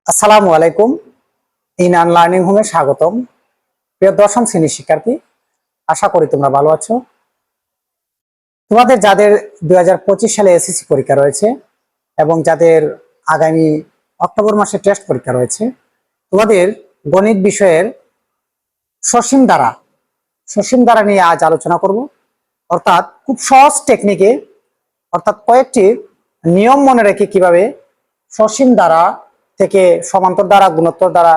আসসালামু আলাইকুম। ইনান লার্নিং হোমে স্বাগতম। প্রিয় দশম শ্রেণীর শিক্ষার্থী, আশা করি তোমরা ভালো আছো। তোমাদের যাদের 2025 সালে এসএসসি পরীক্ষা রয়েছে এবং যাদের আগামী অক্টোবর মাসে টেস্ট পরীক্ষা রয়েছে, তোমাদের গণিত বিষয়ের সসীম ধারা নিয়ে আজ আলোচনা করব। অর্থাৎ খুব সহজ টেকনিকে, অর্থাৎ কয়েকটি নিয়ম মনে রেখে কিভাবে সসীম ধারা থেকে সমান্তর ধারা, গুণোত্তর ধারা,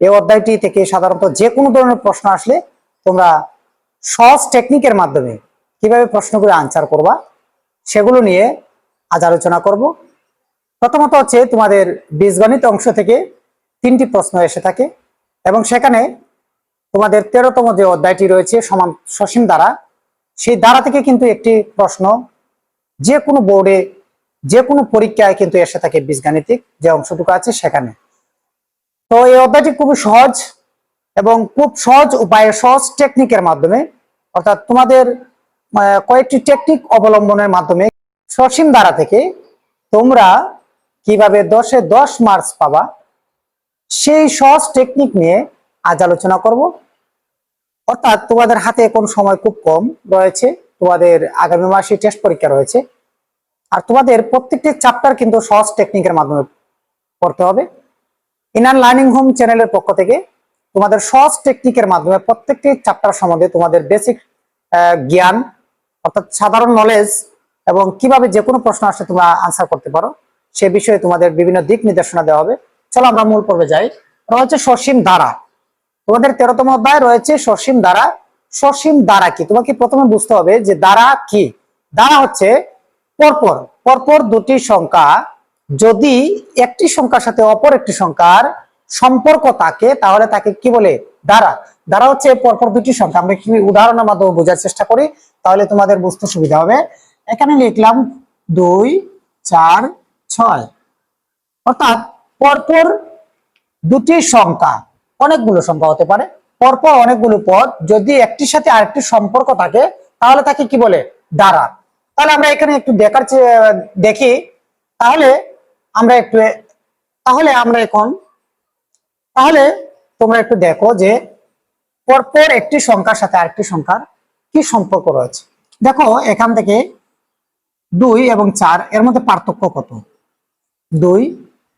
এই অধ্যায়টি থেকে সাধারণত যে কোনো ধরনের প্রশ্ন আসলে তোমরা সহজ টেকনিকের মাধ্যমে কিভাবে প্রশ্নগুলো আনসার করবা সেগুলো নিয়ে আজ আলোচনা করব। প্রথমত হচ্ছে তোমাদের বীজগণিত অংশ থেকে 3টি প্রশ্ন এসে থাকে এবং সেখানে তোমাদের 13তম যে অধ্যায়টি রয়েছে সসীম ধারা, সেই ধারা থেকে কিন্তু একটি প্রশ্ন যে কোনো বোর্ডে, যে কোনো পরীক্ষায় কিন্তু এসে থাকে বীজগাণিতিক যে অংশটুকু আছে সেখানে। তো এই অধ্যায়টি খুবই সহজ এবং খুব সহজ উপায়ে, সহজ টেকনিকের মাধ্যমে, অর্থাৎ তোমাদের কয়েকটি টেকনিক অবলম্বনের মাধ্যমে সসীম ধারা থেকে তোমরা কিভাবে 10-এ 10 মার্কস পাবা সেই সহজ টেকনিক নিয়ে আজ আলোচনা করব। অর্থাৎ তোমাদের হাতে এখন সময় খুব কম রয়েছে, তোমাদের আগামী মাসে টেস্ট পরীক্ষা রয়েছে, আর তোমাদের প্রত্যেকটি চ্যাপ্টার কিন্তু সহজ টেকনিকের মাধ্যমে পড়তে হবে। ইনান লার্নিং হোম চ্যানেলের পক্ষ থেকে তোমাদের সহজ টেকনিকের মাধ্যমে প্রত্যেকটি চ্যাপ্টার সম্বন্ধে তোমাদের বেসিক জ্ঞান, অর্থাৎ সাধারণ নলেজ এবং কিভাবে যে কোনো প্রশ্ন আসলে তোমরা আনসার করতে পারো সে বিষয়ে তোমাদের বিভিন্ন দিক নির্দেশনা দেওয়া হবে। চলো আমরা মূল পর্বে যাই। রয়েছে সসীম ধারা, তোমাদের 13তম অধ্যায় রয়েছে সসীম ধারা। সসীম ধারা কি তোমাকে প্রথমে বুঝতে হবে যে ধারা কি। ধারা হচ্ছে পরপর পরপর দুটি সংখ্যা যদি একটি সংখ্যার সাথে অপর একটি সংখ্যার সম্পর্ক থাকে তাহলে তাকে কি বলে? ধারা। ধারা হচ্ছে পরপর দুটি সংখ্যা। আমরা কি উদাহরণের মাধ্যমে বোঝার চেষ্টা করি তাহলে তোমাদের বুঝতে সুবিধা হবে। এখানে লিখলাম 2, 4, 6, অর্থাৎ পরপর দুটি সংখ্যা, অনেকগুলো সংখ্যা হতে পারে, পরপর অনেকগুলো পদ যদি একটির সাথে আরেকটি সম্পর্ক থাকে তাহলে তাকে কি বলে? ধারা। তাহলে আমরা এখানে একটু দেখি, তাহলে তোমরা একটু দেখো যে পরপর একটি সংখ্যার সাথে আরেকটি সংখ্যার কি সম্পর্ক রয়েছে। দেখো এখান থেকে 2 এবং 4 এর মধ্যে পার্থক্য কত? 2,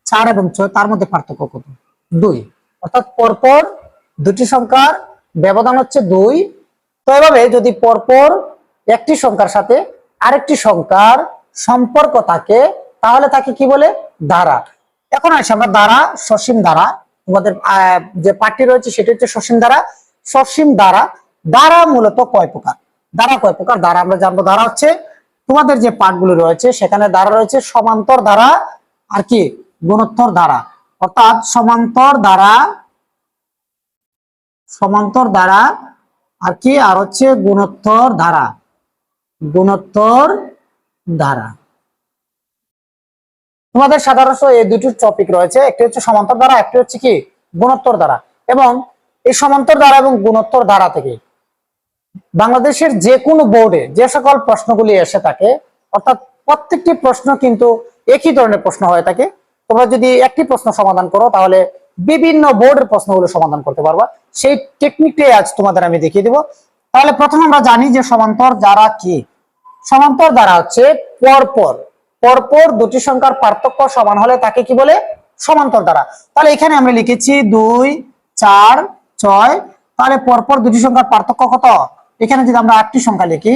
4 এবং 6 তার মধ্যে পার্থক্য কত? 2। অর্থাৎ পরপর দুটি সংখ্যার ব্যবধান হচ্ছে 2। তো এভাবে যদি পরপর একটি সংখ্যার সাথে আরেকটি সংখ্যার সম্পর্ক থাকে তাহলে তাকে কি বলে? ধারা। এখন আসি আমরা ধারা, সসীম ধারা, তোমাদের যে পাঠটি রয়েছে সেটি হচ্ছে সসীম ধারা। সসীম ধারা, ধারা মূলত কয় প্রকার? ধারা কয় প্রকার? ধারা আমরা জানবো। ধারা হচ্ছে তোমাদের যে পাঠগুলো রয়েছে সেখানে ধারা রয়েছে সমান্তর ধারা আর কি গুণোত্তর ধারা। অর্থাৎ সমান্তর ধারা আর কি, আর হচ্ছে গুণোত্তর ধারা। তোমাদের সাধারণত এই দুটি টপিক রয়েছে, একটি হচ্ছে সমান্তর ধারা, একটি হচ্ছে কি গুণোত্তর ধারা। এবং এই সমান্তর ধারা এবং গুণোত্তর ধারা থেকে বাংলাদেশের যে কোনো বোর্ডে যে সকল প্রশ্নগুলি এসে থাকে, অর্থাৎ প্রত্যেকটি প্রশ্ন কিন্তু একই ধরনের প্রশ্ন হয়ে থাকে। তোমরা যদি একটি প্রশ্ন সমাধান করো তাহলে বিভিন্ন বোর্ডের প্রশ্নগুলো সমাধান করতে পারবা। সেই টেকনিকটাই আজ তোমাদের আমি দেখিয়ে দিব। তাহলে প্রথম আমরা জানি যে সমান্তর ধারা কি। সমান্তর ধারা হচ্ছে পরপর দুটি সংখ্যার পার্থক্য সমান হলে তাকে কি বলে? সমান্তর ধারা। তাহলে এখানে আমরা লিখেছি 2, 4, 6, তাহলে পরপর দুটি সংখ্যার পার্থক্য কত? এখানে যদি আমরা 8টি সংখ্যা লিখি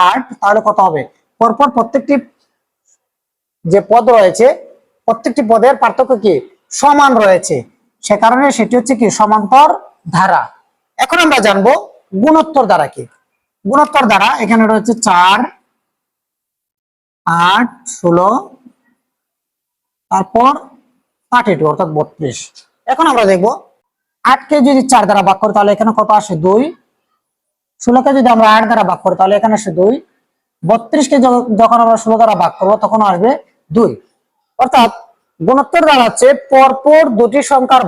8, তাহলে কত হবে? পরপর প্রত্যেকটি যে পদ রয়েছে প্রত্যেকটি পদের পার্থক্য কি? সমান রয়েছে, সে কারণে সেটি হচ্ছে কি সমান্তর ধারা। এখন আমরা জানবো গুণোত্তর ধারা কি। গুণোত্তর ধারা এখানে রয়েছে 4, 8, 16, তারপর 32 অর্থাৎ 32। এখন আমরা দেখবো 8কে যদি 4 দ্বারা ভাগ করি তাহলে এখানে কত আসে? 2। 16কে যদি আমরা 8 দ্বারা ভাগ করি তাহলে এখানে আসে 2। 32কে যখন আমরা 16 দ্বারা ভাগ করবো তখন আসবে 2। অর্থাৎ গুণোত্তর ধারা হচ্ছে পরপর দুটি সংখ্যার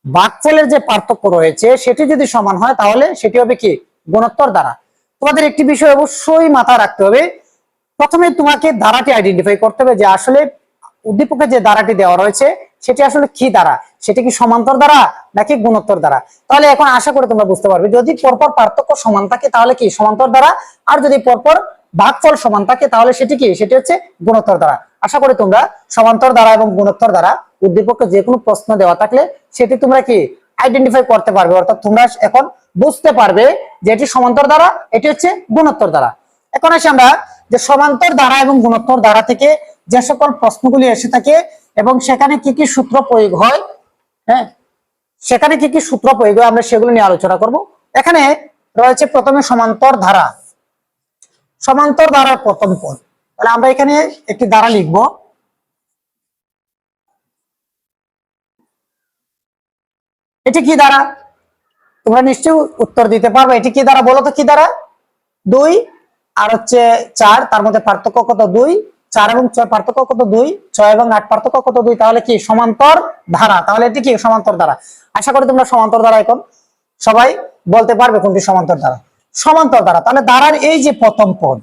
ভাগফলের যে পার্থক্য রয়েছে সেটি যদি সমান হয় তাহলে সেটি হবে কি? গুণোত্তর ধারা। তোমাদের একটি বিষয় অবশ্যই মাথায় রাখতে হবে, প্রথমে তোমাকে ধারাটি আইডেন্টিফাই করতে হবে যে আসলে উদ্দীপকে যে ধারাটি দেওয়া রয়েছে সেটি আসলে কি দ্বারা, সেটি কি সমান্তর দ্বারা নাকি গুণোত্তর দ্বারা। তাহলে এখন আশা করি তোমরা বুঝতে পারবে, যদি পরপর পার্থক্য সমান থাকে তাহলে কি সমান্তর দ্বারা, আর যদি পরপর ভাগফল সমান থাকে তাহলে সেটি কি, সেটি হচ্ছে গুণোত্তর দ্বারা। আশা করি তোমরা সমান্তর দ্বারা এবং গুণোত্তর দ্বারা উদ্দীপকে যে কোনো প্রশ্ন দেওয়া থাকলে সেটি তোমরা কি আইডেন্টিফাই করতে পারবে, অর্থাৎ তোমরা এখন বুঝতে পারবে যে এটি সমান্তর দ্বারা, এটি হচ্ছে গুণোত্তর দ্বারা। এখন আসি আমরা যে সমান্তর দ্বারা এবং গুণোত্তর দ্বারা থেকে যে সকল প্রশ্নগুলি এসে থাকে এবং সেখানে কি কি সূত্র প্রয়োগ হয়, হ্যাঁ সেখানে কি কি সূত্র প্রয়োগ হয় আমরা সেগুলো নিয়ে আলোচনা করব। এখানে রয়েছে প্রথমে সমান্তর ধারা, সমান্তর ধারার প্রথম পদ। তাহলে আমরা এখানে একটি ধারা লিখব, এটি কি ধারা, তোমরা নিশ্চয়ই উত্তর দিতে পারবে। এটি কি ধারা বলো তো, কি ধারা? 2 আর হচ্ছে 4, তার মধ্যে পার্থক্য কত? 2। 4 এবং 6 পার্থক্য কত? 2। 6 এবং 8 পার্থক্য কত? 2। তাহলে কি সমান্তর ধারা, তাহলে এটি কি সমান্তর ধারা। আশা করি তোমরা সমান্তর ধারা এখন সবাই বলতে পারবে কোনটি সমান্তর ধারা। সমান্তর ধারা, তাহলে ধারার এই যে প্রথম পদ,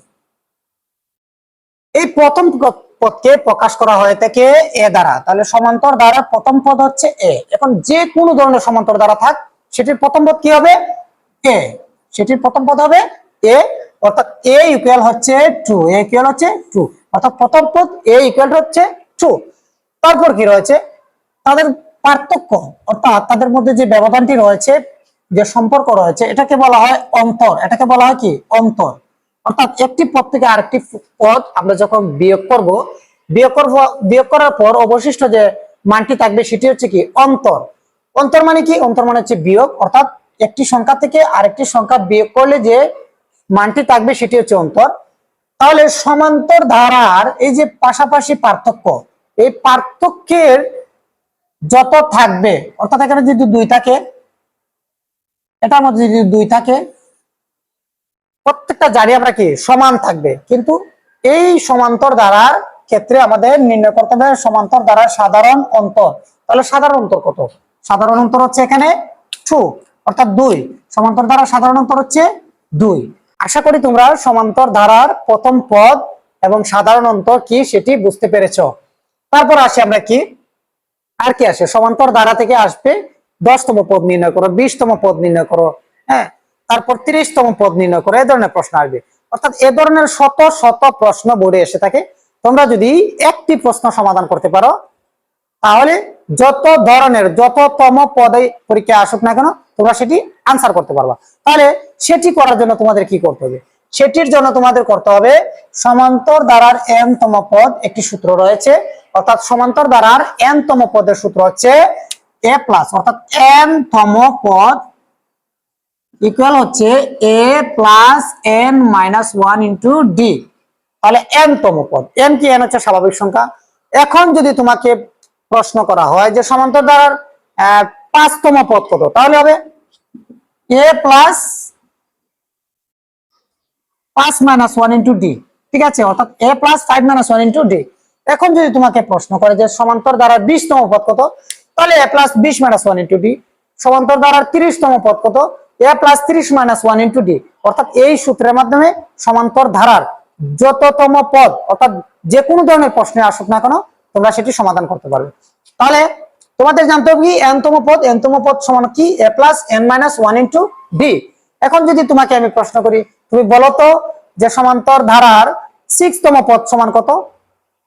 এই প্রথম পদকে প্রকাশ করা হয়ে থাকে এ দ্বারা, তাহলে সমান্তর ধারার প্রথম পদ হচ্ছে এ। এখন যে কোনো ধরনের সমান্তর ধারা থাক, সেটির প্রথম পদ কি হবে? এ। সেটির প্রথম পদ হবে এ, অর্থাৎ এ ইকুয়াল হচ্ছে 2, এ ইকুয়াল হচ্ছে 2, অর্থাৎ প্রথম পদ এ ইকুয়াল হচ্ছে 2। তারপর কি রয়েছে? তাদের পার্থক্য, অর্থাৎ তাদের মধ্যে যে ব্যবধানটি রয়েছে, যে সম্পর্ক রয়েছে, এটাকে বলা হয় অন্তর। এটাকে বলা হয় কি? অন্তর। অর্থাৎ একটি পদ থেকে আরেকটি পদ আমরা যখন বিয়োগ করার পর অবশিষ্ট যে মানটি থাকবে সেটি হচ্ছে কি? অন্তর। অন্তর মানে কি? অন্তর মানে হচ্ছে বিয়োগ, অর্থাৎ একটি সংখ্যা থেকে আরেকটি সংখ্যা বিয়োগ করলে যে মানটি থাকবে সেটি হচ্ছে অন্তর। তাহলে সমান্তর ধারার এই যে পাশাপাশি পার্থক্য, এই পার্থক্যের যত থাকবে, অর্থাৎ এখানে যদি 2 থাকে, এটার মধ্যে যদি 2 থাকে, প্রত্যেকটা জারি আমরা কি সমান থাকবে। কিন্তু এই সমান্তর ধারার ক্ষেত্রে আমাদের নির্ণয় করতে হবে সমান্তর ধারার সাধারণ অন্তর। তাহলে সাধারণ অন্তর কত? সাধারণ অন্তর হচ্ছে এখানে 2, অর্থাৎ 2। সমান্তর ধারার সাধারণ অন্তর হচ্ছে 2। আশা করি তোমরা সমান্তর ধারার প্রথম পদ এবং সাধারণ অন্তর কি সেটি বুঝতে পেরেছো। তারপর আসি আমরা কি, আর কি আসে? সমান্তর ধারা থেকে আসবে 10তম পদ নির্ণয় করো, 20তম পদ নির্ণয় করো, হ্যাঁ, তারপর 30তম পদ নির্ণয় করো, এই ধরনের প্রশ্ন আসবে। অর্থাৎ এ ধরনের শত শত প্রশ্ন বোর্ডে এসে থাকে। তোমরা যদি একটি প্রশ্ন সমাধান করতে পারো, তাহলে যত ধরনের যততম পদে পরীক্ষা আসুক না কেন তোমরা সেটি আনসার করতে পারবা। তাহলে সেটি করার জন্য তোমাদের কি করতে হবে? সেটির জন্য তোমাদের করতে হবে সমান্তর ধারার n তম পদ, একটি সূত্র রয়েছে, অর্থাৎ সমান্তর ধারার n তম পদের সূত্র হচ্ছে a প্লাস, অর্থাৎ n তম পদ ইকুয়াল হচ্ছে a plus n minus 1 into D. তাহলে n তম পদ, n কি? n হচ্ছে স্বাভাবিক সংখ্যা। এখন যদি তোমাকে প্রশ্ন করা হয় যে সমান্তর ধারার 5তম পদ কত, তাহলে হবে a plus 5 minus 1 into D. ঠিক আছে, অর্থাৎ a plus 5 minus 1 into D. এখন যদি তোমাকে প্রশ্ন করে যে সমান্তর ধারার 20তম পদ কত, তাহলে a plus 20 minus 1 into D. সমান্তর ধারার 30তম পদ কত, a plus 30 minus 1 into D. অর্থাৎ এই সূত্রের মাধ্যমে সমান্তর ধারার যততম পদ, অর্থাৎ যে কোনো ধরনের প্রশ্নে আসুক না কেন তোমরা সেটি সমাধান করতে পারবে। তাহলে তোমাদের জানতে হবে কি n তম পদ, n তম পদ সমান কি? a plus n minus 1 into D. এখন যদি তোমাকে আমি প্রশ্ন করি, তুমি বলো তো যে সমান্তর ধারার 6তম পদ সমান কত?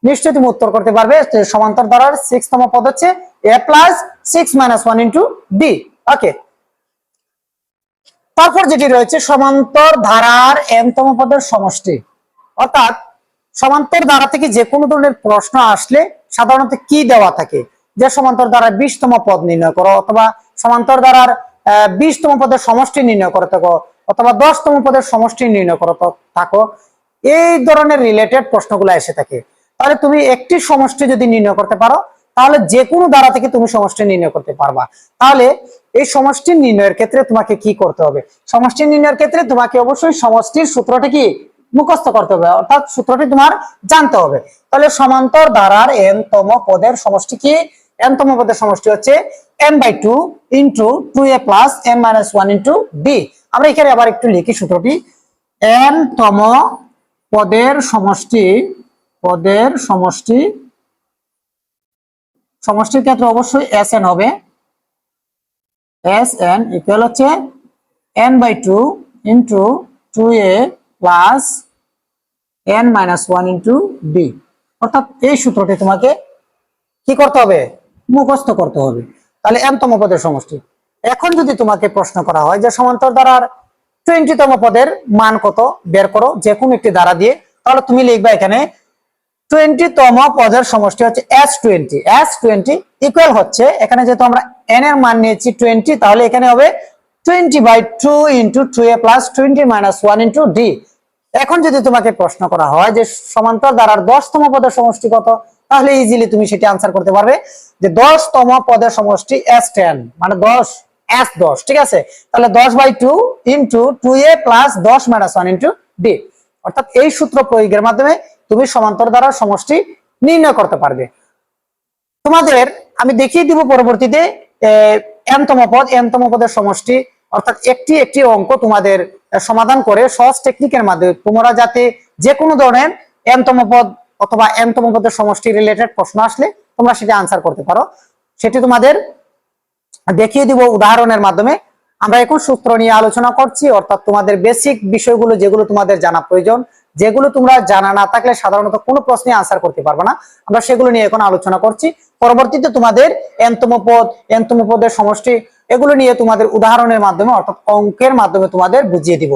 নিশ্চয়ই তুমি উত্তর করতে পারবে যে সমান্তর ধারার 6তম পদ হচ্ছে a plus 6 minus 1 into D. Okay, তারপর যেটি রয়েছে সমান্তর ধারার n তম পদের সমষ্টি, অর্থাৎ সমান্তর ধারা থেকে যে কোনো ধরনের প্রশ্ন আসলে সাধারণত কি দেওয়া থাকে? যে সমান্তর ধারার 20তম পদ নির্ণয় করো, অথবা সমান্তর ধারার 20তম পদের সমষ্টি নির্ণয় করে থাকো, অথবা 10তম পদের সমষ্টি নির্ণয় করো থাকো, এই ধরনের রিলেটেড প্রশ্নগুলো এসে থাকে। তাহলে তুমি একটি সমষ্টি যদি নির্ণয় করতে পারো, তাহলে যে কোনো ধারা থেকে তুমি সমষ্টি নির্ণয় করতে পারবা। তাহলে এই সমষ্টি নির্ণয়ের ক্ষেত্রে তোমাকে কি করতে হবে? সমষ্টি নির্ণয়ের ক্ষেত্রে তোমাকে অবশ্যই সমষ্টির সূত্রটি কি মুখস্থ করতে হবে, অর্থাৎ সূত্রটি তোমার জানতে হবে। তাহলে সমান্তর ধারার n তম পদের সমষ্টি কি? n তম পদের সমষ্টি হচ্ছে n/2 into 2a plus n minus 1 into d। আমরা এখানে আবার একটু লিখি সূত্রটি। n তম পদের সমষ্টি সমষ্টির ক্ষেত্রে অবশ্যই এস এন হবে, এস এন ইকুয়াল হচ্ছে n by two into two a plus n minus one into b. অর্থাৎ এই সূত্রটি তোমাকে কি করতে হবে, মুখস্থ করতে হবে। তাহলে এন তম পদের সমষ্টি। এখন যদি তোমাকে প্রশ্ন করা হয় যে সমান্তর ধারার 20 তম পদের মান কত বের করো যে কোনো একটি ধারা দিয়ে, তাহলে তুমি লিখবা এখানে 20 তম পদের সমষ্টি হচ্ছে S20। S20 ইকুয়াল হচ্ছে, এখানে যেহেতু আমরা n এর মান নিয়েছি 20, তাহলে এখানে হবে 20/2 into 2a plus 20 minus 1 into D. এখন যদি তোমাকে প্রশ্ন করা হয় যে সমান্তর ধারার 10 তম পদের সমষ্টি কত, তাহলে ইজিলি তুমি সেটি আনসার করতে পারবে যে 10 তম পদের সমষ্টি S10 মানে 10 S10। ঠিক আছে, তাহলে 10/2 into 2a plus 10 minus 1 into D. অর্থাৎ এই সূত্র প্রয়োগের মাধ্যমে তুমি সমান্তর ধারার সমষ্টি নির্ণয় করতে পারবে। তোমাদের আমি দেখিয়ে দিব পরবর্তীতে n তম পদের সমষ্টি, অর্থাৎ একটি একটি অঙ্ক তোমাদের সমাধান করে সহজ টেকনিকের মাধ্যমে তোমরা যাতে যে কোনো ধরনের n তম পদ অথবা n তম পদের সমষ্টি রিলেটেড প্রশ্ন আসলে তোমরা সেটা আনসার করতে পারো, সেটি তোমাদের দেখিয়ে দিব উদাহরণের মাধ্যমে। আমরা এখন সূত্র নিয়ে আলোচনা করছি, অর্থাৎ তোমাদের বেসিক বিষয়গুলো যেগুলো তোমাদের জানা প্রয়োজন, যেগুলো তোমরা জানা না থাকলে সাধারণত কোনো প্রশ্নে আনসার করতে পারবে না, আমরা সেগুলো নিয়ে এখন আলোচনা করছি। পরবর্তীতে তোমাদের n তম পদের সমষ্টি এগুলো নিয়ে তোমাদের উদাহরণের মাধ্যমে অর্থাৎ অঙ্কের মাধ্যমে তোমাদের বুঝিয়ে দিব।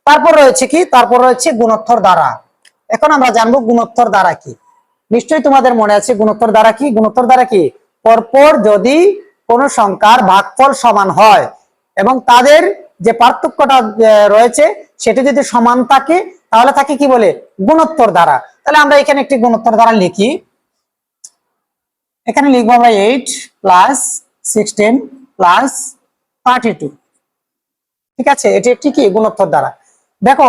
তারপর রয়েছে কি, তারপর রয়েছে গুণোত্তর দ্বারা। এখন আমরা জানবো গুণোত্তর দ্বারা কি। নিশ্চয়ই তোমাদের মনে আছে গুণোত্তর দ্বারা কি। গুণোত্তর দ্বারা কি, পরপর যদি কোন সংখ্যার ভাগফল সমান হয় এবং তাদের যে পার্থক্যটা রয়েছে সেটি যদি সমান থাকে তাহলে তাকে কি বলে, গুণোত্তর দ্বারা। তাহলে আমরা এখানে একটি গুণোত্তর দ্বারা লিখি, এখানে লিখবো আমরা 8 প্লাস 16 প্লাস 32। ঠিক আছে, এটি একটি কি গুণোত্তর দ্বারা। দেখো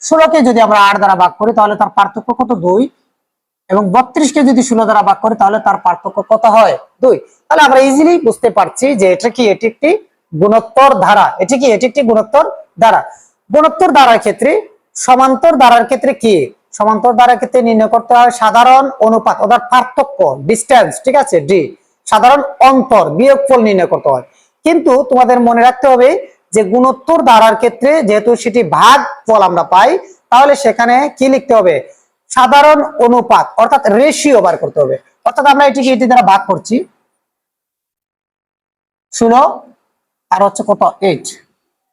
16 কে যদি আমরা 8 দ্বারা ভাগ করি তাহলে তার পার্থক্য কত, 2। এবং 32 কে যদি 16 দ্বারা ভাগ করি তাহলে তার পার্থক্য কত হয়, 2। তাহলে আমরা ইজিলি বুঝতে পারছি যে এটা কি, এটি একটি গুণোত্তর ধারা। এটি কি, এটি একটি গুণোত্তর ধারা। গুণোত্তর ধারার ক্ষেত্রে সমান্তর ধারার ক্ষেত্রে কি, সমান্তর ধারার ক্ষেত্রে নির্ণয় করতে হয় সাধারণ অনুপাত অর্থাৎ পার্থক্য, ডিসটেন্স। ঠিক আছে, ডি। সাধারণ অন্তর, বিয়োগফল নির্ণয় করতে হয়। কিন্তু তোমাদের মনে রাখতে হবে যে গুণোত্তর ধারার ক্ষেত্রে যেহেতু সেটি ভাগফল আমরা পাই, তাহলে সেখানে কি লিখতে হবে, সাধারণ অনুপাত অর্থাৎ রেশিও বার করতে হবে। অর্থাৎ আমরা এটিকে এটি দ্বারা ভাগ করছি, 16 আর হচ্ছে কত 8,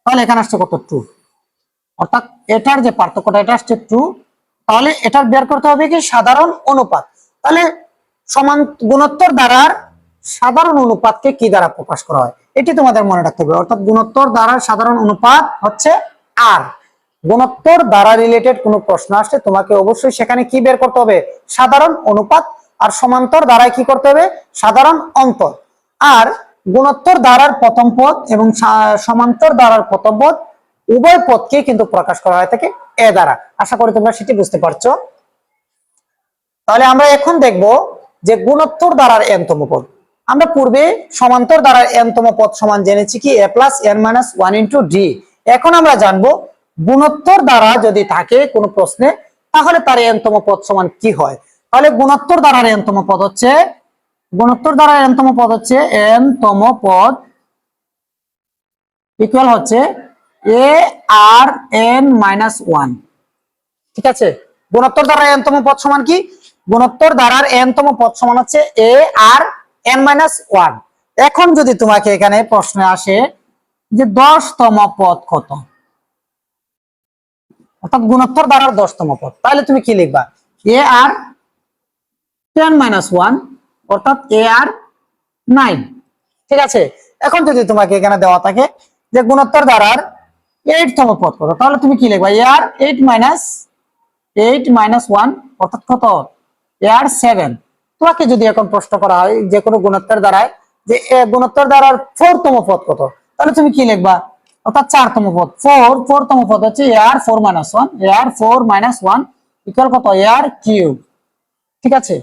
তাহলে এখানে আসছে কত 2। অর্থাৎ এটার যে পার্থক্যটা এটা আসছে 2, তাহলে এটার বের করতে হবে কি সাধারণ অনুপাত। তাহলে সমান গুণোত্তর দ্বারার সাধারণ অনুপাতকে কি দ্বারা প্রকাশ করা হয় এটি তোমাদের মনে রাখতে হবে। অর্থাৎ গুণোত্তর দ্বারার সাধারণ অনুপাত হচ্ছে আর। গুণোত্তর দ্বারা রিলেটেড কোনো প্রশ্ন আসলে তোমাকে অবশ্যই সেখানে কি বের করতে হবে, সাধারণ অনুপাত। আর সমান্তর দ্বারায় কি করতে হবে, সাধারণ অন্তর। আর গুণোত্তর দ্বারার প্রথম পদ এবং সমান্তর দ্বারার প্রথম পদ উভয় পদকে কিন্তু প্রকাশ করা হয় থাকে এ দ্বারা। আশা করি তোমরা সেটি বুঝতে পারছো। তাহলে আমরা এখন দেখব যে গুণোত্তর দ্বারার n তম পদ। আমরা পূর্বে সমান্তর দ্বারার n তম পদ সমান জেনেছি কি a plus n minus 1 into D. এখন আমরা জানবো গুণোত্তর দ্বারা যদি থাকে কোনো প্রশ্নে তাহলে তার n তম পদ সমান কি হয়। তাহলে গুণোত্তর দ্বারার n তম পদ হচ্ছে, গুণোত্তর দ্বারার n তম পদ হচ্ছে n তম পদ ইকুয়াল হচ্ছে a আর n মাইনাস 1। ঠিক আছে, গুণোত্তর দ্বারার n তম পদ সমান কি, গুণোত্তর দ্বারার n তম পদ সমান হচ্ছে a আর n মাইনাস 1। এখন যদি তোমাকে এখানে প্রশ্নে আসে যে 10 তম পদ কত, অর্থাৎ গুণোত্তর দ্বারার 10 তম পদ, তাহলে তুমি কি লিখবা, a আর 10 মাইনাস 1 অর্থাৎ a আর 9। ঠিক আছে, এখন যদি তোমাকে এখানে দেওয়া থাকে যে গুণোত্তর দ্বারার 8 তম পদ কত, তাহলে তুমি কি লিখবা, a আর 8 মাইনাস 1 অর্থাৎ কত, a আর 7। তোমাকে যদি এখন প্রশ্ন করা হয় যে কোনো গুণোত্তর দ্বারায় যে গুণোত্তর দ্বারার 4 তম পদ কত, তাহলে তুমি কি লিখবা, অর্থাৎ 4 তম পদ 4 তম পদ হচ্ছে a r 4 minus 1, a r 4 minus 1 equal কত, a আর কিউব। ঠিক আছে,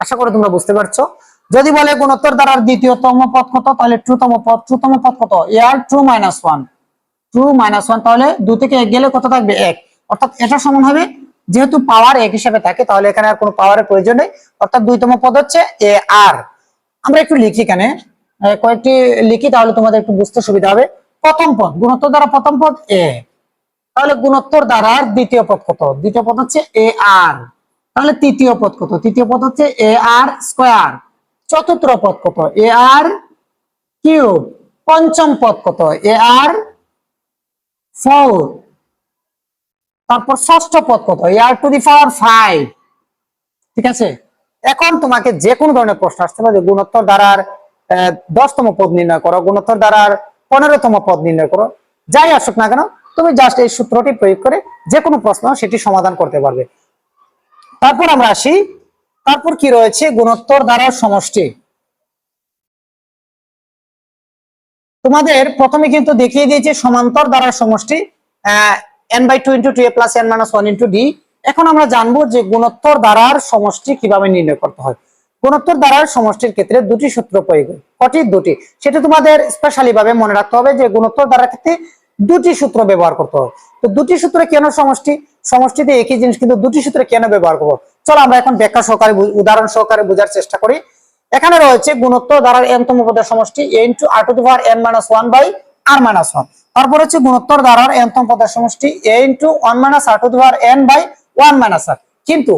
আশা করি তোমরা বুঝতে পারছো। যদি বলে গুণোত্তর দ্বারার দ্বিতীয়তম পদ কত, তাহলে 2 তম পদ, 2 তম পদ কত, a আর 2 মাইনাস 1, 2 মাইনাস 1, তাহলে 2 থেকে 1 গেলে কত থাকবে, 1। অর্থাৎ এটা সমান হবে, যেহেতু পাওয়ার 1 হিসেবে থাকে তাহলে এখানে আর কোনো পাওয়ারের প্রয়োজন নেই, অর্থাৎ 2 তম পদ হচ্ছে a আর। আমরা একটু লিখি এখানে, কয়েকটি লিখি, তাহলে তোমাদের একটু বুঝতে সুবিধা হবে। প্রথম পদ, গুণোত্তর দ্বারা প্রথম পদ এ, তাহলে গুণোত্তর দ্বারার দ্বিতীয় পদ কত? দ্বিতীয় পদ হচ্ছে এ আর। তাহলে তৃতীয় পদ কত? তৃতীয় পদ হচ্ছে এ আর স্কয়ার। চতুর্থ পদ কত? এ আর কিউব। পঞ্চম পদ কত? এ আর 4। তারপর ষষ্ঠ পদ কত? এ আর টু দি পাওয়ার 5। ঠিক আছে, এখন তোমাকে যে কোনো ধরনের প্রশ্ন আসতে পারে, গুণোত্তর দ্বারার 10তম পদ নির্ণয় করো, গুণোত্তর দ্বারার 15তম পদ নির্ণয় করো, যাই আসুক না কেন, তুমি জাস্ট এই সূত্রটি প্রয়োগ করে যে কোনো প্রশ্ন সেটি সমাধান করতে পারবে। তারপর আমরা আসি, তারপর কি রয়েছে? গুণোত্তর দ্বারার সমষ্টি। তোমাদের প্রথমে কিন্তু দেখিয়ে দিয়েছে সমান্তর দ্বারার সমষ্টি n/2 * 2a + n - 1 * d। এখন আমরা জানবো যে গুণোত্তর দ্বারার সমষ্টি কিভাবে নির্ণয় করতে হয়। গুণোত্তর দ্বারার সমষ্টির ক্ষেত্রে দুটি সূত্র প্রয়োগ হয়। কটি? দুটি। সেটা তোমাদের স্পেশালি ভাবে মনে রাখতে হবে যে গুণোত্তর দ্বারার ক্ষেত্রে দুটি সূত্র ব্যবহার করতে হবে। তো দুটি সূত্রে কেন সমষ্টি? সমষ্টিতে একই জিনিস কিন্তু দুটি সূত্রে কেন ব্যবহার করবো? চলো আমরা এখন ব্যাখ্যা সহকারে, উদাহরণ সহকারে বোঝার চেষ্টা করি। এখানে রয়েছে গুণোত্তর দ্বারার n তম পদের সমষ্টি a * r⁴ n - 1 / r - 1। তারপর হচ্ছে গুণোত্তর দ্বারার n তম পদের সমষ্টি a * 1 - r⁴ n / 1 - r। কিন্তু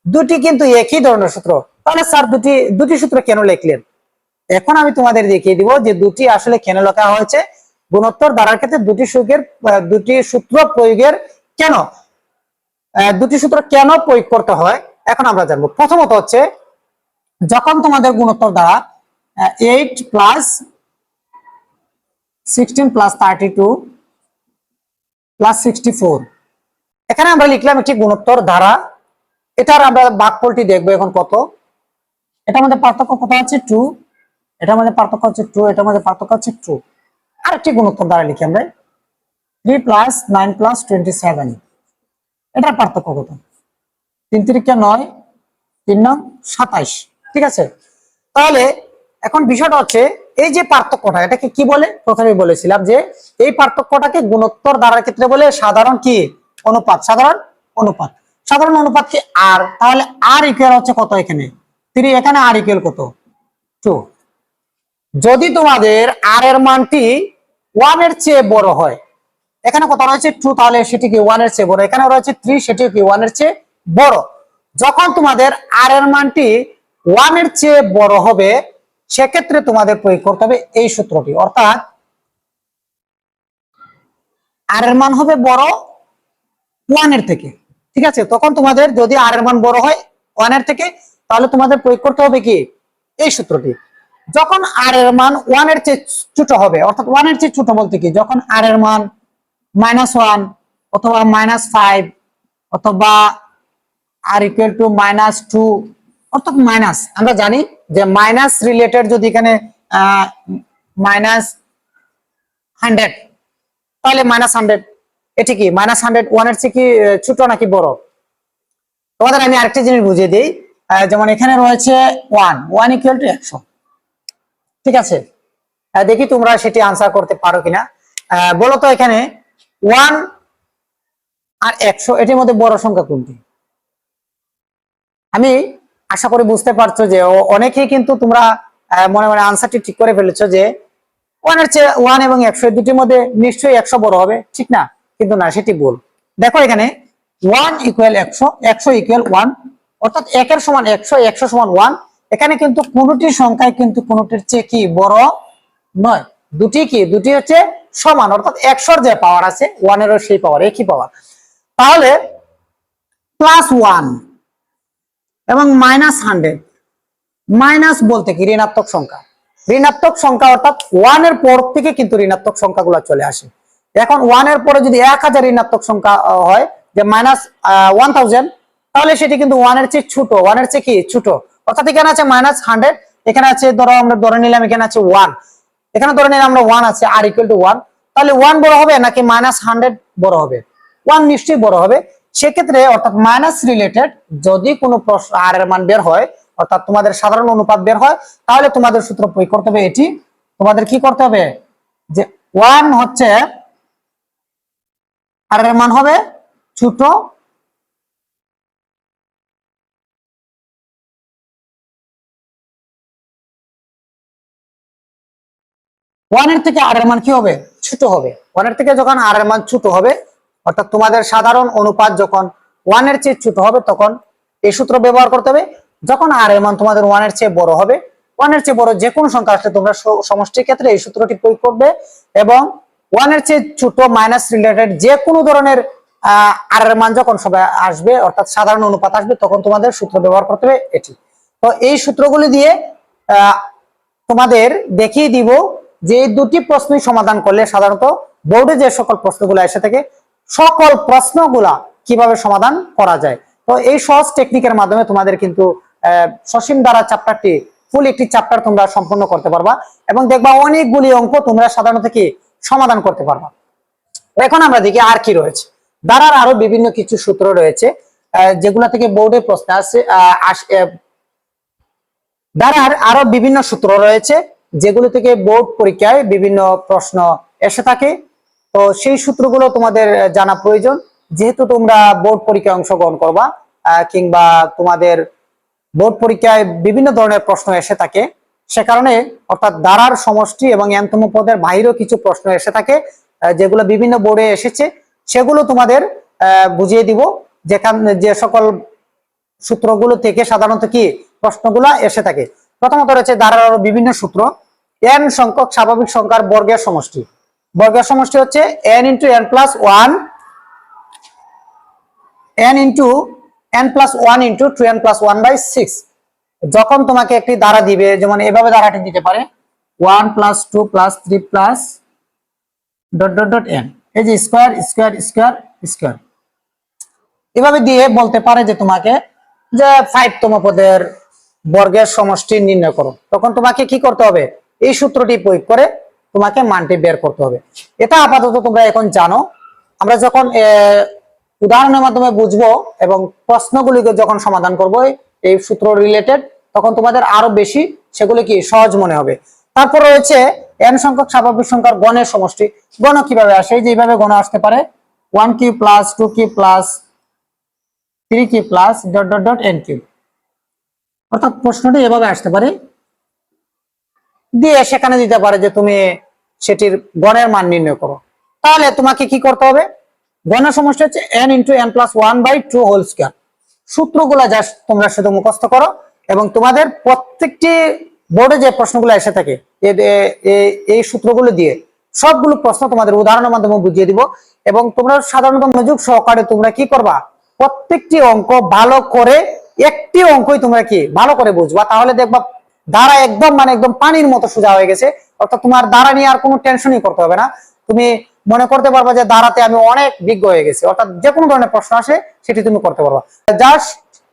দুটি কিন্তু একই ধরনের সূত্র, তাহলে স্যার দুটি সূত্র কেন লিখলেন? এখন আমি তোমাদের দেখিয়ে দিব যে দুটি আসলে কেন লেখা হয়েছে। গুণোত্তর দ্বারার ক্ষেত্রে দুটি সূত্র প্রয়োগের কেন, দুটি সূত্র কেন প্রয়োগ করতে হয় এখন আমরা জানবো। প্রথমত হচ্ছে, যখন তোমাদের গুণোত্তর দ্বারা 8 + 16 + 32 + 64, এখানে আমরা লিখলাম একটি গুণোত্তর দ্বারা, এটার আমরা ভাগফলটি দেখবো এখন কত। এটার মধ্যে পার্থক্য কত আছে? 2। এটার মধ্যে পার্থক্য হচ্ছে 2, এটার মধ্যে পার্থক্য হচ্ছে 2। আরেকটি গুণোত্তর দ্বারা লিখি আমরা 3 + 9 + 27, এটার পার্থক্য কত? 3 × 3 = 9, 3 × 9 = 27। ঠিক আছে, তাহলে এখন বিষয়টা হচ্ছে এই যে পার্থক্যটা, এটাকে কি বলে? প্রথমে বলেছিলাম যে এই পার্থক্যটাকে গুণোত্তর দ্বারার ক্ষেত্রে বলে সাধারণ কি অনুপাত। সাধারণ অনুপাত, সাধারণ অনুপাত কি আর। তাহলে আর ইকুয়াল হচ্ছে কত? এখানে 3, এখানে আর ইকুয়াল কত? 2। যদি তোমাদের আর এর মানটি 1 এর চেয়ে বড় হয়, এখানে কত রয়েছে? 2, তাহলে সেটি কি 1 এর চেয়ে বড়। এখানে রয়েছে 3, সেটি কি 1 এর চেয়ে বড়। যখন তোমাদের আর এর মানটি 1 এর চেয়ে বড় হবে, সেক্ষেত্রে তোমাদের প্রয়োগ করতে হবে এই সূত্রটি, অর্থাৎ আর এর মান হবে বড় 1 এর থেকে। ঠিক আছে, তখন তোমাদের যদি আর এর মান বড় হয় 1 এর থেকে, তাহলে তোমাদের প্রয়োগ করতে হবে কি এই সূত্রটি। যখন আর এর মান 1 এর চেয়ে ছোট হবে, অর্থাৎ 1 এর চেয়ে ছোট বলতে কি, যখন আর এর মান -1 অথবা -5 অথবা আর ইকুয়াল টু -2, অর্থাৎ মাইনাস, আমরা জানি যে মাইনাস রিলেটেড যদি এখানে -100, তাহলে -100 এটি কি -100 1 এর চেয়ে কি ছোট নাকি বড়? তোমাদের আমি আরেকটা জিনিস বুঝিয়ে দিই, যেমন এখানে রয়েছে 1 = 100। ঠিক আছে, দেখি তোমরা সেটি আনসার করতে পারো কিনা। বলো তো এখানে 1 আর 100 এটির মধ্যে বড় সংখ্যা কোনটি? আমি আশা করি বুঝতে পারছো যে অনেকেই কিন্তু তোমরা মনে মনে আনসারটি ঠিক করে ফেলেছো যে 1 এর চেয়ে 1 এবং 100 দুটির মধ্যে নিশ্চয়ই 100 বড় হবে, ঠিক না? কিন্তু না, সেটি ভুল। দেখো এখানে 1 = 100, 100 = 1, অর্থাৎ 1 এর সমান 100, 100 সমান 1। এখানে কিন্তু কোনটি সংখ্যায় কিন্তু কোনটির চেয়ে কি বড় নয়, দুটি হচ্ছে সমান, অর্থাৎ 100 যে পাওয়ার আছে 1 এরও সেই পাওয়ার, একই পাওয়ার। তাহলে +1 এবং -100, মাইনাস বলতে কি ঋণাত্মক সংখ্যা। ঋণাত্মক সংখ্যা অর্থাৎ 1 এর পর থেকে কিন্তু ঋণাত্মক সংখ্যাগুলো চলে আসে। এখন 1 এর পরে যদি 1000 ঋণাত্মক সংখ্যা হয়, যে -1000, তাহলে সেটি কিন্তু 1 এর চেয়ে ছোট, 1 এর চেয়ে কি ছোট। অর্থাৎ এখানে আছে -100, এখানে আছে ধরো আমরা ধরে নিলাম এখানে আছে 1, এখানে ধরে নিলাম আমরা 1 আছে, আর ইকুয়াল টু 1, তাহলে 1 বড় হবে নাকি -100 বড় হবে? 1 নিশ্চয়ই বড় হবে। সেক্ষেত্রে অর্থাৎ মাইনাস রিলেটেড যদি কোনো প্রশ্ন আর এর মান বের হয়, অর্থাৎ তোমাদের সাধারণ অনুপাত বের হয়, তাহলে তোমাদের সূত্র প্রয়োগ করতে হবে এটি। তোমাদের কি করতে হবে যে 1 হচ্ছে আর এর মান হবে ছোট, ওয়ান এর থেকে আর এর মান কি হবে, ছোট হবে। ওয়ান এর থেকে যখন আর এর মান ছোট হবে, অর্থাৎ তোমাদের সাধারণ অনুপাত যখন ওয়ান এর চেয়ে ছোট হবে, তখন এই সূত্র ব্যবহার করতে হবে। যখন আর এর মান তোমাদের ওয়ান এর চেয়ে বড় হবে, ওয়ান এর চেয়ে বড় যে কোনো সংখ্যা আসলে তোমরা সমষ্টির ক্ষেত্রে এই সূত্রটি প্রয়োগ করবে, এবং ওয়ান এর চেয়ে ছোট মাইনাস রিলেটেড যে কোনো ধরনের আর এর মান যখন সবাই আসবে, অর্থাৎ সাধারণ অনুপাত আসবে, তখন তোমাদের সূত্র ব্যবহার করতে হবে এটি। তো এই সূত্রগুলি দিয়ে তোমাদের দেখিয়ে দিব যে এই দুটি প্রশ্নই সমাধান করলে সাধারণত বোর্ডে যে সকল প্রশ্নগুলো এসে থাকে, সকল প্রশ্নগুলা কিভাবে সমাধান করা যায়। তো এই সহজ টেকনিকের মাধ্যমে তোমাদের কিন্তু সসীম ধারা চ্যাপ্টারটি ফুল একটি চ্যাপ্টার তোমরা সম্পূর্ণ করতে পারবা, এবং দেখবা অনেকগুলি অঙ্ক তোমরা সাধারণত কি সমাধান করতে পারবা। এখন আমরা দেখি আর কি রয়েছে। ধারার আরো বিভিন্ন কিছু সূত্র রয়েছে যেগুলা থেকে বোর্ডে প্রশ্ন আসে। ধারার আরো বিভিন্ন সূত্র রয়েছে যেগুলো থেকে বোর্ড পরীক্ষায় বিভিন্ন প্রশ্ন এসে থাকে। তো সেই সূত্রগুলো তোমাদের জানা প্রয়োজন, যেহেতু তোমরা বোর্ড পরীক্ষায় অংশগ্রহণ করবা, কিংবা তোমাদের বোর্ড পরীক্ষায় বিভিন্ন ধরনের প্রশ্ন এসে থাকে, সে কারণে অর্থাৎ ধারার সমষ্টি এবং এনতম পদের বাইরেও কিছু প্রশ্ন এসে থাকে যেগুলো বিভিন্ন বোর্ডে এসেছে, সেগুলো তোমাদের বুঝিয়ে দিব। যেখানে যে সকল সূত্রগুলো থেকে সাধারণত কি প্রশ্নগুলো এসে থাকে। প্রথমত রয়েছে ধারার আরো বিভিন্ন সূত্র। এন সংখ্যক স্বাভাবিক সংখ্যার বর্গের সমষ্টি। বর্গের সমষ্টি হচ্ছে n into n plus one, n into n plus one into 2n plus one by 6। যখন তোমাকে একটি ধারা দিবে, যেমন এভাবে ধারাটি দিতে পারে 1 plus 2 plus 3 plus dot dot dot n, এই যে স্কয়ার স্কয়ার স্কয়ার স্কয়ার, এভাবে দিয়ে বলতে পারে যে তোমাকে যে 5তম পদের বর্গের সমষ্টি নির্ণয় করো। তখন তোমাকে কি করতে হবে, এই সূত্রটি প্রয়োগ করে তোমাকে মানটি বের করতে হবে। এটা আপাতত তোমরা এখন জানো। আমরা যখন উদাহরণের মাধ্যমে বুঝবো এবং প্রশ্নগুলিকে যখন সমাধান করব এই সূত্র রিলেটেড, তখন তোমাদের আরো বেশি সেগুলো কি সহজ মনে হবে। তারপর রয়েছে n সংখ্যক স্বাভাবিক সংখ্যার গণের সমষ্টি। গণ কিভাবে আসে, যেভাবে গণ আসতে পারে 1 cube plus 2 cube plus 3 cube plus dot dot dot n cube. অর্থাৎ প্রশ্নটি এভাবে আসতে পারে, দিয়ে সেখানে দিতে পারে যে তুমি সেটির গণের মান নির্ণয় করো। তাহলে তোমাকে কি করতে হবে, গণের সমষ্টি হচ্ছে n into n plus one by 2 whole square. সূত্রগুলা যা তোমরা শুধু মুখস্থ করো, এবং তোমাদের প্রত্যেকটি বোর্ডে যে প্রশ্নগুলো এসে থাকে এই সূত্রগুলো দিয়ে সবগুলো প্রশ্ন তোমাদের উদাহরণের মাধ্যমে বুঝিয়ে দিব। এবং তোমরা সাধারণত মনোযোগ সহকারে তোমরা কি করবা, প্রত্যেকটি অঙ্ক ভালো করে, একটি অঙ্কই তোমরা কি ভালো করে বুঝবা। তাহলে দেখবা ধারা একদম একদম পানির মতো সোজা হয়ে গেছে। অর্থাৎ তোমার ধারা নিয়ে আর কোনো টেনশনই করতে হবে না। তুমি মনে করতে পারবা যে ধারাতে আমি অনেক বিজ্ঞ হয়ে গেছি, অর্থাৎ যে কোনো ধরনের প্রশ্ন আসে সেটি তুমি করতে পারবা। জাস্ট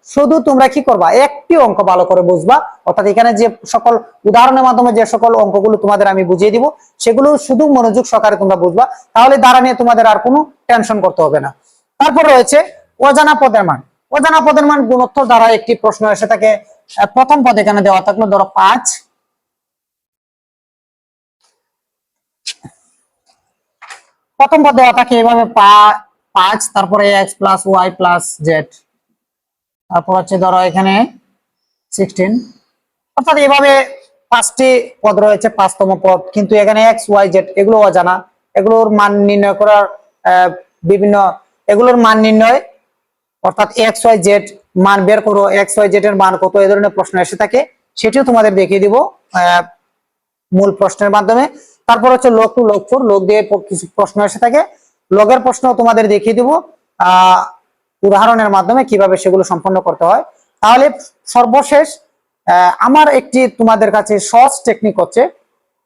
শুধু তোমরা কি করবা, একটি অঙ্ক ভালো করে বুঝবা। অর্থাৎ এখানে যে সকল উদাহরণের মাধ্যমে যে সকল অঙ্কগুলো তোমাদের আমি বুঝিয়ে দিব, সেগুলো শুধু মনোযোগ সহকারে তোমরা বুঝবা। তাহলে ধারা নিয়ে তোমাদের আর কোনো টেনশন করতে হবে না। তারপর রয়েছে অজানা পদের মান। অজানা পদের মান গুণোত্তর দ্বারা একটি প্রশ্ন এসে থাকে। প্রথম পদ এখানে দেওয়া থাকলো ধরো 5, প্রথম পদ দেওয়া থাকে এভাবে 5, তারপরে x plus y plus z, তারপর হচ্ছে ধরো এখানে 16। অর্থাৎ এভাবে 5টি পদ রয়েছে, 5তম পদ, কিন্তু এখানে x y z এগুলো অজানা। এগুলোর মান নির্ণয় করার বিভিন্ন এগুলোর মান নির্ণয়, অর্থাৎ x y z মান বের করো, x y z এর মান কত, এই ধরনের প্রশ্ন এসে থাকে। সেটিও তোমাদের দেখিয়ে দিব মূল প্রশ্নের মাধ্যমে। তারপর হচ্ছে log two log four, log দিয়ে কিছু প্রশ্ন এসে থাকে। লগের প্রশ্ন তোমাদের দেখিয়ে দিব উদাহরণের মাধ্যমে কিভাবে সেগুলো সম্পন্ন করতে হয়। তাহলে সর্বশেষ আমার একটি তোমাদের কাছে সহজ টেকনিক হচ্ছে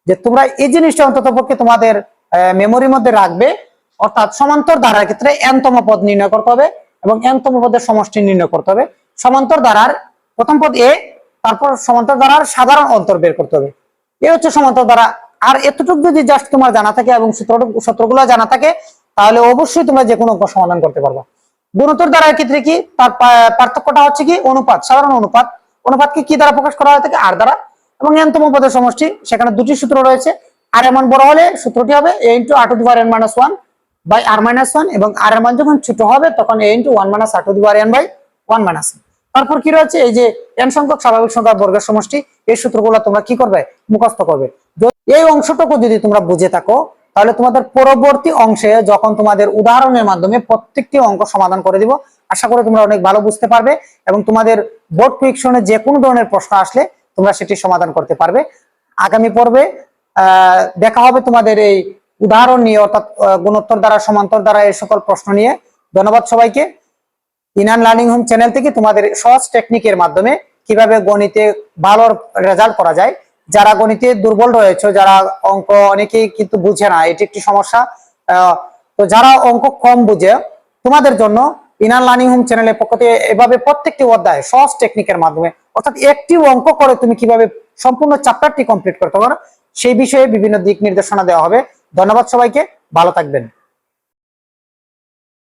যে তোমরা এই জিনিসটা অন্তত পক্ষে তোমাদের মেমোরির মধ্যে রাখবে। অর্থাৎ সমান্তর ধারার ক্ষেত্রে n তম পদ নির্ণয় করতে হবে এবং n তম পদের সমষ্টি নির্ণয় করতে হবে। সমান্তর ধারার প্রথম পদ a, তারপর সমান্তর ধারার সাধারণ অন্তর বের করতে হবে। এই হচ্ছে সমান্তর ধারা। আর এতটুকু যদি জাস্ট তোমার জানা থাকে এবং সূত্রগুলো জানা থাকে, তাহলে অবশ্যই তোমরা যে কোনো অঙ্ক সমাধান করতে পারবা। গুণোত্তর ধারার ক্ষেত্রে কি তার পার্থক্যটা হচ্ছে কি, অনুপাত, সাধারণ অনুপাত। অনুপাতকে কি দ্বারা প্রকাশ করা হয়ে থাকে, আর দ্বারা। এবং n তম পদের সমষ্টি, সেখানে দুটি সূত্র রয়েছে। আর এর মান বড় হলে সূত্রটি হবে a into r to the power n minus 1 by r minus 1, এবং আর এর মান যখন ছোট হবে তখন a into 1 minus r to the power n by 1 minus 1। তারপর কি রয়েছে, এই যে n সংখ্যক স্বাভাবিক সংখ্যার বর্গের সমষ্টি, এই সূত্রগুলো তোমরা কি করবে, মুখস্থ করবে। এই অংশটুকু যদি তোমরা বুঝে থাকো, তাহলে তোমাদের পরবর্তী অংশে যখন তোমাদের উদাহরণের মাধ্যমে প্রত্যেকটি অঙ্ক সমাধান করে দিব, আশা করি তোমরা অনেক ভালো বুঝতে পারবে এবং তোমাদের বোর্ড কুইকশনে যে কোনো ধরনের প্রশ্ন আসলে তোমরা সেটি সমাধান করতে পারবে। আগামী পর্বে দেখা হবে তোমাদের এই উদাহরণ নিয়ে, অর্থাৎ গুণোত্তর দ্বারা, সমান্তর দ্বারা, এই সকল প্রশ্ন নিয়ে। ধন্যবাদ সবাইকে। ইনান লার্নিং হোম চ্যানেল থেকে তোমাদের সহজ টেকনিকের মাধ্যমে কিভাবে গণিতে ভালো রেজাল্ট করা যায়, যারা গণিতে দুর্বল রয়েছে, যারা অঙ্ক অনেকেই কিন্তু বুঝে না, এটি একটি সমস্যা। তো যারা অঙ্ক কম বুঝে, তোমাদের জন্য ইনান লার্নিং হোম চ্যানেলের পক্ষ থেকে এভাবে প্রত্যেকটি অধ্যায় সহজ টেকনিকের মাধ্যমে, অর্থাৎ একটি অঙ্ক করে তুমি কিভাবে সম্পূর্ণ চ্যাপ্টারটি কমপ্লিট করতে পারো, সেই বিষয়ে বিভিন্ন দিক নির্দেশনা দেওয়া হবে। ধন্যবাদ সবাইকে, ভালো থাকবেন।